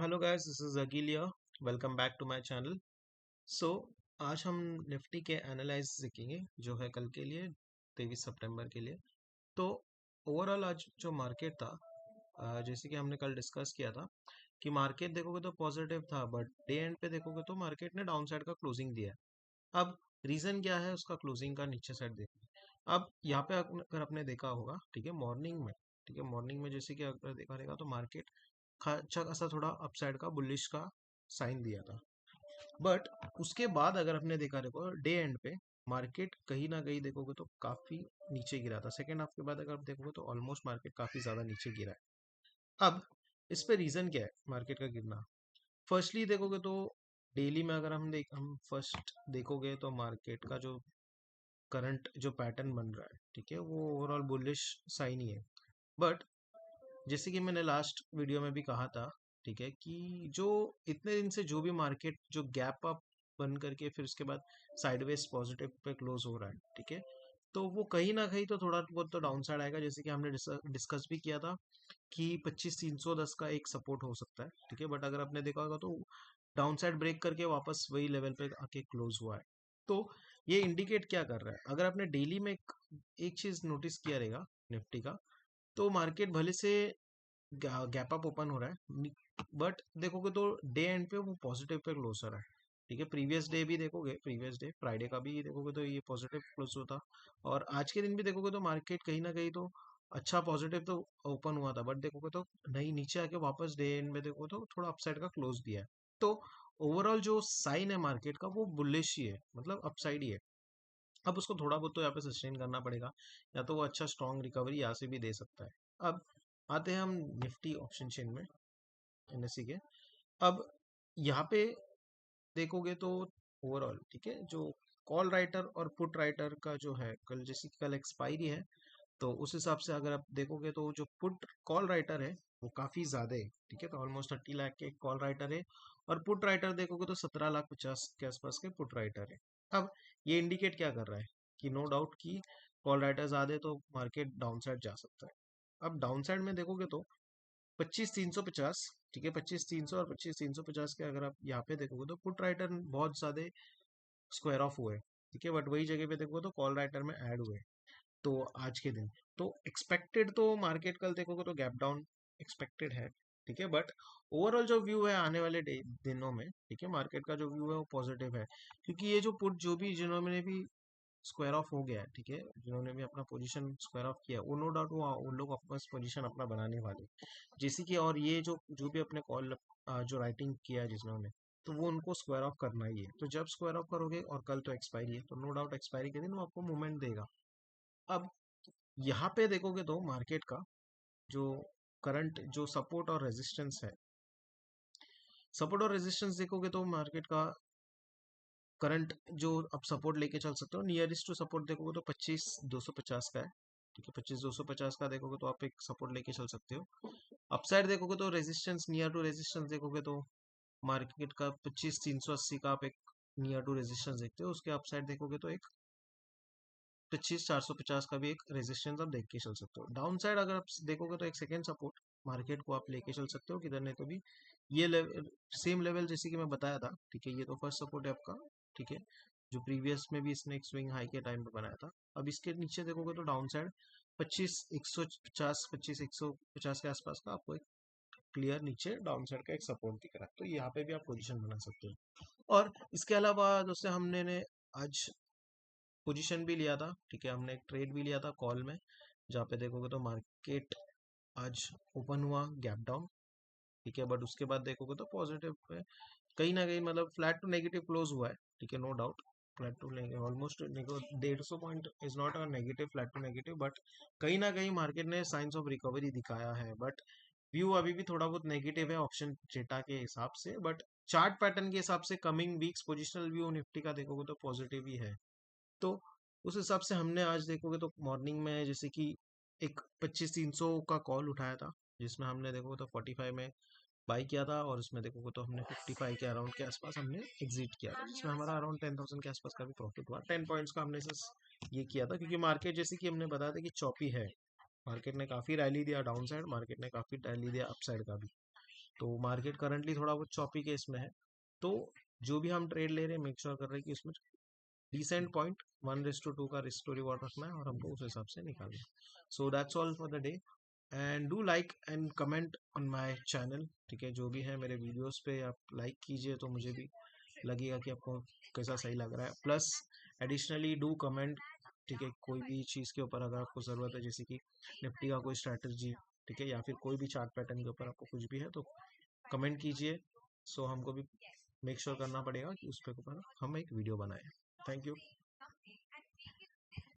Hello guys, this is Aqeel here. Welcome back to my channel. So आज हम Nifty के analyse सीखेंगे जो है कल के लिए 23 सितंबर के लिए। तो ओवरऑल आज जो मार्केट था, जैसे कि हमने कल डिस्कस किया था कि मार्केट देखोगे तो पॉजिटिव था, बट डे एंड पे देखोगे तो मार्केट ने डाउन साइड का क्लोजिंग दिया है। अब रीजन क्या है उसका क्लोजिंग का, नीचे साइड देखना। अब यहाँ पे अगर आपने देखा होगा, ठीक है, मॉर्निंग में, ठीक है, मॉर्निंग में जैसे कि अगर देखा रहेगा तो मार्केट अच्छा खासा थोड़ा अपसाइड का बुलिश का साइन दिया था। बट उसके बाद अगर आपने देखा देखो डे एंड पे मार्केट कहीं ना कहीं देखोगे तो काफी नीचे गिरा था। सेकेंड हाफ के बाद अगर आप देखोगे तो ऑलमोस्ट मार्केट काफी ज्यादा नीचे गिरा है। अब इस पे रीजन क्या है मार्केट का गिरना? फर्स्टली देखोगे तो डेली में अगर हम फर्स्ट देखोगे तो मार्केट का जो करंट जो पैटर्न बन रहा है, ठीक है, वो ओवरऑल बुलिश साइन ही है। बट जैसे कि मैंने लास्ट वीडियो में भी कहा था, ठीक है, कि जो इतने दिन से जो भी मार्केट जो गैप अप बन करके फिर उसके बाद साइडवेज पॉजिटिव पे क्लोज हो रहा है, ठीक है, तो वो कहीं ना कहीं तो थोड़ा बहुत तो डाउन साइड आएगा। जैसे कि हमने डिस्कस भी किया था कि 25,310 का एक सपोर्ट हो सकता है, ठीक है, बट अगर आपने देखा होगा तो डाउन साइड ब्रेक करके वापस वही लेवल पे आके क्लोज हुआ है। तो ये इंडिकेट क्या कर रहा है? अगर आपने डेली में एक चीज नोटिस किया रहेगा निफ्टी का, तो मार्केट भले से गैप अप ओपन हो रहा है, बट देखोगे तो डे एंड पे वो पॉजिटिव पे क्लोज हो रहा है, ठीक है। प्रीवियस डे भी देखोगे, प्रीवियस डे फ्राइडे का भी देखोगे तो ये पॉजिटिव क्लोज होता, और आज के दिन भी देखोगे तो मार्केट कहीं ना कहीं तो अच्छा पॉजिटिव तो ओपन हुआ था, बट देखोगे तो नहीं, नीचे आके वापस डे एंड में देखो तो थोड़ा अपसाइड का क्लोज दिया है। तो ओवरऑल जो साइन है मार्केट का वो बुलिश ही है, मतलब अपसाइड ही है। अब उसको थोड़ा बहुत तो यहाँ पे सस्टेन करना पड़ेगा, या तो वो अच्छा स्ट्रॉन्ग रिकवरी यहाँ से भी दे सकता है। अब आते हैं हम निफ्टी ऑप्शन चेन में, एनएससी के। अब यहाँ पे देखोगे तो ओवरऑल, ठीक है, जो कॉल राइटर और पुट राइटर का जो है, कल जैसे कि कल एक्सपायरी है, तो उस हिसाब से अगर आप देखोगे तो जो पुट कॉल राइटर है वो काफी ज्यादा है, ठीक है, तो ऑलमोस्ट 30 लाख के कॉल राइटर है, और पुट राइटर देखोगे तो 17,50,000 के आसपास के पुट राइटर है। अब ये इंडिकेट क्या कर रहा है कि नो डाउट कि कॉल राइटर ज्यादा है तो मार्केट डाउन साइड जा सकता है। अब डाउन साइड में देखोगे तो 25,350, ठीक है, 25,300 और 25,350 के अगर आप यहाँ पे देखोगे तो पुट राइटर बहुत ज्यादा स्क्वायर ऑफ हुए, ठीक है, बट वही जगह पे देखोगे तो कॉल राइटर में ऐड हुए। तो आज के दिन तो एक्सपेक्टेड तो मार्केट कल देखोगे तो गैप डाउन एक्सपेक्टेड है, ठीक है, बट ओवरऑल जो व्यू है आने वाले दिनों में, ठीक है, मार्केट का जो व्यू है वो पॉजिटिव है, क्योंकि ये जो पुट जो भी जिन्होंने भी स्क्वायर ऑफ हो गया है, ठीक है, जिन्होंने भी अपना पोजीशन स्क्वायर ऑफ किया वो नो डाउट वो उन लोग अपना पोजीशन अपना बनाने वाले, जैसे कि, और ये जो जो भी अपने कॉल जो राइटिंग किया है जिन्होंने, तो वो उनको स्क्वायर ऑफ करना ही है। तो जब स्क्वायर ऑफ करोगे, और कल तो एक्सपायरी है, तो नो डाउट एक्सपायरी के दिन वो आपको मूवमेंट देगा। अब यहाँ पे देखोगे तो मार्केट का जो करंट जो सपोर्ट और रेजिस्टेंस है, सपोर्ट और रेजिस्टेंस देखोगे तो मार्केट का करंट जो आप सपोर्ट लेके चल सकते हो, नियरेस्ट टू सपोर्ट देखोगे तो 25,250 का है, ठीक है, 25,250 का देखोगे तो आप एक सपोर्ट लेके चल सकते हो। अपसाइड देखोगे तो रेजिस्टेंस, नियर टू रेजिस्टेंस देखोगे तो मार्केट का 25,380 का आप एक नियर टू रेजिस्टेंस देखते हो। उसके अपसाइड देखोगे तो एक 25,450 का भी एक रेजिस्टेंस आप देख के चल सकते हो। डाउन साइड अगर आप देखोगे तो एक सेकेंड सपोर्ट मार्केट को आप लेके चल सकते हो, किधर नहीं तो भी ये लेवल, सेम लेवल जैसे कि मैं बताया था, ठीक है, ये तो फर्स्ट सपोर्ट है आपका, ठीक है, जो प्रीवियस में भी इसने एक स्विंग हाई के टाइम पे बनाया था। अब इसके नीचे देखोगे तो डाउन साइड 25,150 के आसपास का आपको एक क्लियर नीचे डाउन साइड का एक सपोर्ट दिख रहा है, तो यहाँ पे भी आप पोजीशन बना सकते हो। और इसके अलावा दोस्तों हमने ने आज पोजीशन भी लिया था, ठीक है, हमने एक ट्रेड भी लिया था कॉल में, जहाँ पे देखोगे तो मार्केट आज ओपन हुआ गैप डाउन, ठीक है, बट उसके बाद देखोगे तो पॉजिटिव पे कहीं ना कहीं, मतलब फ्लैट टू नेगेटिव क्लोज हुआ है, ठीक है, no doubt flat to almost 150 point is not a negative, flat to negative, but कहीं ना कहीं मार्केट ने साइंस ऑफ रिकवरी दिखाया है। बट व्यू अभी भी थोड़ा बहुत नेगेटिव है ऑप्शन डेटा के हिसाब से, बट चार्ट पैटर्न के हिसाब से coming weeks positional view Nifty का देखोगे तो पॉजिटिव ही है। तो उस हिसाब से हमने आज देखोगे तो मॉर्निंग में जैसे कि एक 25,300 का कॉल उठाया था, जिसमें हमने देखोगे तो 45 में बाई किया था, और उसमें देखोगे तो हमने 55 के अराउंड के आसपास हमने एग्जिट किया था, जिसमें हमारा अराउंड 10,000 के आसपास का भी प्रॉफिट हुआ। 10 पॉइंट्स का हमने ये किया था, क्योंकि मार्केट जैसे कि हमने बताया था कि चौपी है, मार्केट ने काफी रैली दिया डाउन साइड, मार्केट ने काफी रैली दिया अप साइड का भी। तो मार्केट करंटली थोड़ा बहुत चॉपी केस में है, तो जो भी हम ट्रेड ले रहे हैं मेक श्योर कर रहे हैं कि उसमें डिसेंट पॉइंट 1:2 का रिस्क टू रिवॉर्ड रखना है और हमको उस हिसाब से निकालना है। So that's all for the day, and do like and comment on my channel. ठीक है, जो भी है मेरे वीडियोस पे आप लाइक कीजिए तो मुझे भी लगेगा कि आपको कैसा सही लग रहा है। प्लस एडिशनली डू कमेंट, ठीक है, कोई भी चीज़ के ऊपर अगर आपको ज़रूरत है, जैसे कि निफ्टी का कोई स्ट्रैटेजी, ठीक है, या फिर कोई भी चार्ट पैटर्न के ऊपर आपको कुछ भी है तो कमेंट कीजिए। सो हमको भी मेक श्योर करना पड़ेगा कि उस पे ऊपर हम एक वीडियो बनाएं। Thank you.